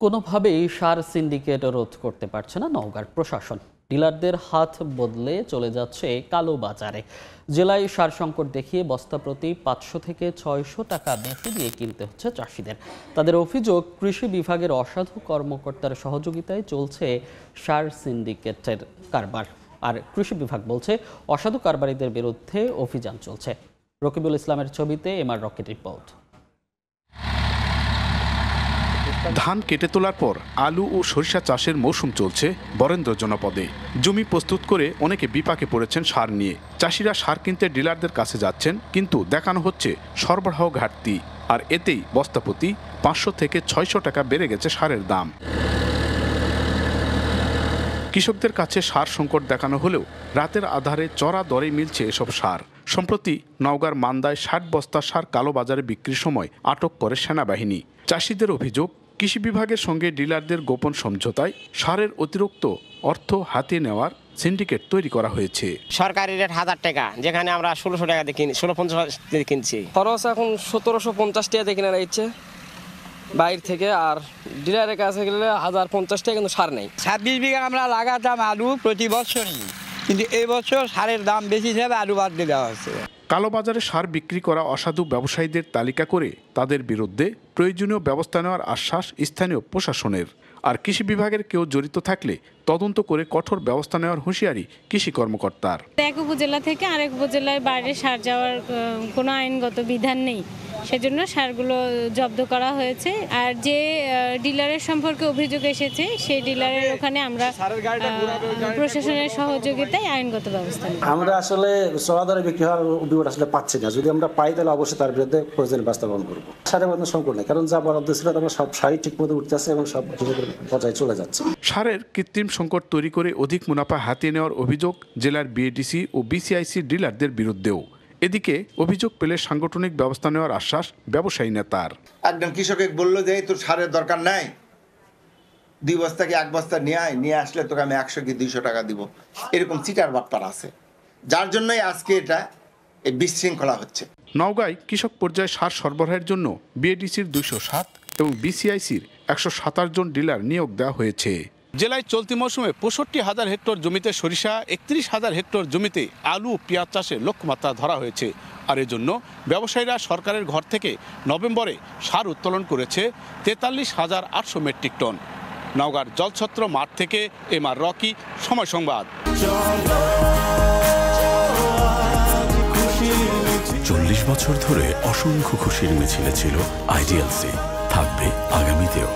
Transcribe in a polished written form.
কোনোভাবেই সার সিন্ডিকেট রোধ করতে পারছে না নওগাঁর প্রশাসন। ডিলারদের হাত বদলে চলে যাচ্ছে কালো বাজারে। জেলায় সার সংকট দেখিয়ে বস্তা প্রতি 500 থেকে 600 টাকা বেশি দিয়ে কিনতে হচ্ছে চাষিদের। তাদের অভিযোগ, কৃষি বিভাগের অসাধু কর্মকর্তার সহযোগিতায় চলছে সার সিন্ডিকেটের কারবার। আর কৃষি বিভাগ বলছে অসাধু কারবারিদের বিরুদ্ধে অভিযান চলছে। রকিবুল ইসলামের ছবিতে এমআর রকেট রিপোর্ট। ধান কেটে তোলার পর আলু ও সরিষা চাষের মৌসুম চলছে বরেন্দ্র জনপদে। জমি প্রস্তুত করে অনেকে বিপাকে পড়েছেন সার নিয়ে। চাষিরা সার কিনতে ডিলারদের কাছে যাচ্ছেন, কিন্তু দেখানো হচ্ছে সরবরাহ ঘাটতি। আর এতেই বস্তাপ্রতি 500 থেকে 600 টাকা বেড়ে গেছে সারের দাম। কৃষকদের কাছে সার সংকট দেখানো হলেও রাতের আধারে চড়া দরে মিলছে এসব সার। সম্প্রতি নওগাঁর মান্দায় 60 বস্তা সার কালোবাজারে বিক্রির সময় আটক করে সেনাবাহিনী। চাষিদের অভিযোগ, কৃষি বিভাগের সঙ্গে ডিলারদের গোপন সমঝোতায় সারের অতিরিক্ত অর্থ হাতিয়ে নেওয়ার সিন্ডিকেট তৈরি করা হয়েছে। সরকারি রেট 1000 টাকা, যেখানে আমরা 1600 টাকা দিয়ে কিনি, 1650 দিয়ে কিনছি। খরচ এখন 1750 টাকা দিয়ে কিনে নিচ্ছে বাইরে থেকে, আর ডিলারের কাছে গেলে 1050 টাকা, কিন্তু সার নেই। 26 বিঘা আমরা লাগাতাম আলু প্রতি বছরই, কিন্তু এই বছর সারের দাম বেশি হিসাবে আলু বাদ দিয়ে দেওয়া হচ্ছে। কালোবাজারে সার বিক্রি করা অসাধু ব্যবসায়ীদের তালিকা করে তাদের বিরুদ্ধে প্রয়োজনীয় ব্যবস্থা নেওয়ার আশ্বাস স্থানীয় প্রশাসনের। আর কৃষি বিভাগের কেউ জড়িত থাকলে তদন্ত করে কঠোর ব্যবস্থা নেওয়ার হুঁশিয়ারি কৃষি কর্মকর্তার। এক উপজেলা থেকে আরেক উপজেলায় বাইরে সার যাওয়ার কোনো আইনগত বিধান নেই, সেজন্য সারগুলো জব্দ করা হয়েছে। আর যে ডিলারের সম্পর্কে অভিযোগ এসেছে, সেই ডিলারের ওখানে আমরা প্রশাসনের সহযোগিতায় আইনগত ব্যবস্থা নেব। আমরা আসলে চড়া দরে বিক্রি হওয়ার অভিযোগ আসলে পাচ্ছি না। যদি আমরা পাই তাহলে অবশ্যই তার বিরুদ্ধে প্রয়োজনীয় ব্যবস্থা গ্রহণ করব। সারের কোনো সংকট নেই, কারণ যা বরাদ্দ ছিল আমরা সব সারই ঠিকমতো উঠতেছে এবং সব পর্যায়ে চলে যাচ্ছে। সারের কৃত্রিম সংকট তৈরি করে অধিক মুনাফা হাতিয়ে নেওয়ার অভিযোগ জেলার বিএডিসি ও বিসিআইসি ডিলারদের বিরুদ্ধেও। এদিকে অভিযোগ পেলে সাংগঠনিক ব্যবস্থা নেওয়ার আশ্বাস ব্যবসায়ী নেতার। একদম কৃষক বললো যে তোর সারের দরকার নাই, 2 বস্তা কি 1 বস্তা নিয়ে আসলে তোকে আমি 100 কি 200 টাকা দিব, এরকম চিটার বাটপার আছে, যার জন্যই আজকে এটা এই বিশৃঙ্খলা হচ্ছে। নওগাঁয় কৃষক পর্যায়ে সার সরবরাহের জন্য বিএডিসির 207 এবং বিসিআইসির 127 জন ডিলার নিয়োগ দেওয়া হয়েছে। জেলায় চলতি মৌসুমে 65,000 হেক্টর জমিতে সরিষা, 31,000 হেক্টর জমিতে আলু পেঁয়াজ চাষে লক্ষ্যমাত্রা ধরা হয়েছে। আর এজন্য ব্যবসায়ীরা সরকারের ঘর থেকে নভেম্বরে সার উত্তোলন করেছে 43,800 মেট্রিক টন। নওগাঁর জলছত্র মাঠ থেকে এমআর রকি, সময় সংবাদ। 40 বছর ধরে অসংখ্য খুশির মিছিলে ছিল আইডিএলসি, থাকবে আগামীতেও।